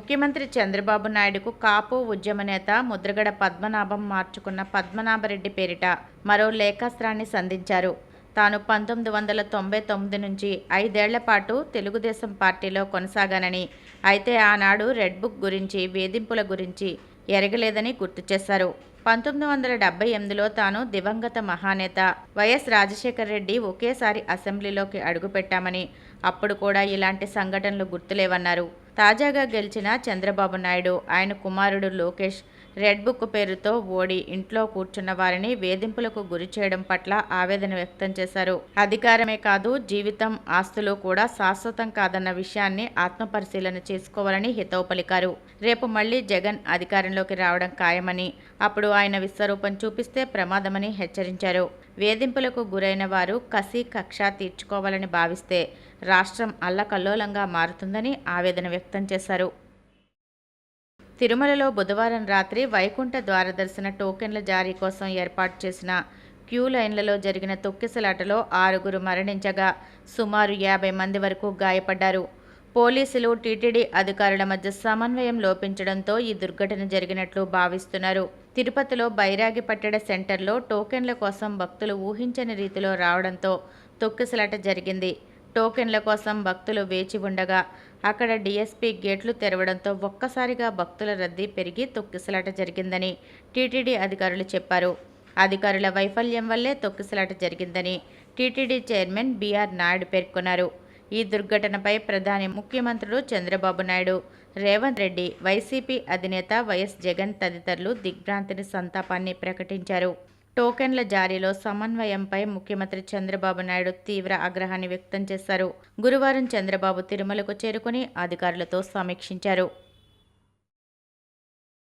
ముఖ్యమంత్రి చంద్రబాబు నాయుడుకు కాపు ఉద్యమ నేత ముద్రగడ పద్మనాభం మార్చుకున్న పద్మనాభరెడ్డి పేరిట మరో లేఖాస్త్రాన్ని సంధించారు. తాను 1999 నుంచి 5 ఏళ్ల పాటు తెలుగుదేశం పార్టీలో కొనసాగానని, అయితే ఆనాడు రెడ్ బుక్ గురించి, వేధింపుల గురించి ఎరగలేదని గుర్తు చేశారు. 1978లో తాను దివంగత మహానేత వైఎస్ రాజశేఖర రెడ్డి ఒకేసారి అసెంబ్లీలోకి అడుగుపెట్టామని, అప్పుడు కూడా ఇలాంటి సంఘటనలు గుర్తులేవన్నారు. తాజాగా గెలిచిన చంద్రబాబు నాయుడు, ఆయన కుమారుడు లోకేష్ రెడ్ బుక్ పేరుతో ఓడి ఇంట్లో కూర్చున్న వారిని వేధింపులకు గురి చేయడం పట్ల ఆవేదన వ్యక్తం చేశారు. అధికారమే కాదు, జీవితం, ఆస్తులు కూడా శాశ్వతం కాదన్న విషయాన్ని ఆత్మపరిశీలన చేసుకోవాలని హితవు పలికారు. రేపు మళ్లీ జగన్ అధికారంలోకి రావడం ఖాయమని, అప్పుడు ఆయన విశ్వరూపం చూపిస్తే ప్రమాదమని హెచ్చరించారు. వేధింపులకు గురైన వారు కసి, కక్ష తీర్చుకోవాలని భావిస్తే రాష్ట్రం అల్లకల్లోలంగా మారుతుందని ఆవేదన వ్యక్తం చేశారు. తిరుమలలో బుధవారం రాత్రి వైకుంఠ ద్వారదర్శన టోకెన్ల జారీ కోసం ఏర్పాటు చేసిన క్యూ లైన్లలో జరిగిన తొక్కిసలాటలో 6 మరణించగా సుమారు 50 మంది వరకు గాయపడ్డారు. పోలీసులు, టీటీడీ అధికారుల మధ్య సమన్వయం లోపించడంతో ఈ దుర్ఘటన జరిగినట్లు భావిస్తున్నారు. తిరుపతిలో బైరాగిపట్టణ సెంటర్లో టోకెన్ల కోసం భక్తులు ఊహించని రీతిలో రావడంతో తొక్కిసలాట జరిగింది. టోకెన్ల కోసం భక్తులు వేచి ఉండగా అక్కడ డీఎస్పీ గేట్లు తెరవడంతో ఒక్కసారిగా భక్తుల రద్దీ పెరిగి తొక్కిసలాట జరిగిందని టీటీడీ అధికారులు చెప్పారు. అధికారుల వైఫల్యం వల్లే తొక్కిసలాట జరిగిందని టీటీడీ చైర్మన్ బీఆర్ నాయుడు పేర్కొన్నారు. ఈ దుర్ఘటనపై ప్రధాని, ముఖ్యమంత్రులు చంద్రబాబు నాయుడు, రేవంత్ రెడ్డి, వైసీపీ అధినేత వైఎస్ జగన్ తదితరులు దిగ్భ్రాంతిని, సంతాపాన్ని ప్రకటించారు. టోకెన్ల జారీలో సమన్వయంపై ముఖ్యమంత్రి చంద్రబాబు నాయుడు తీవ్ర ఆగ్రహాన్ని వ్యక్తం చేశారు. గురువారం చంద్రబాబు తిరుమలకు చేరుకుని అధికారులతో సమీక్షించారు.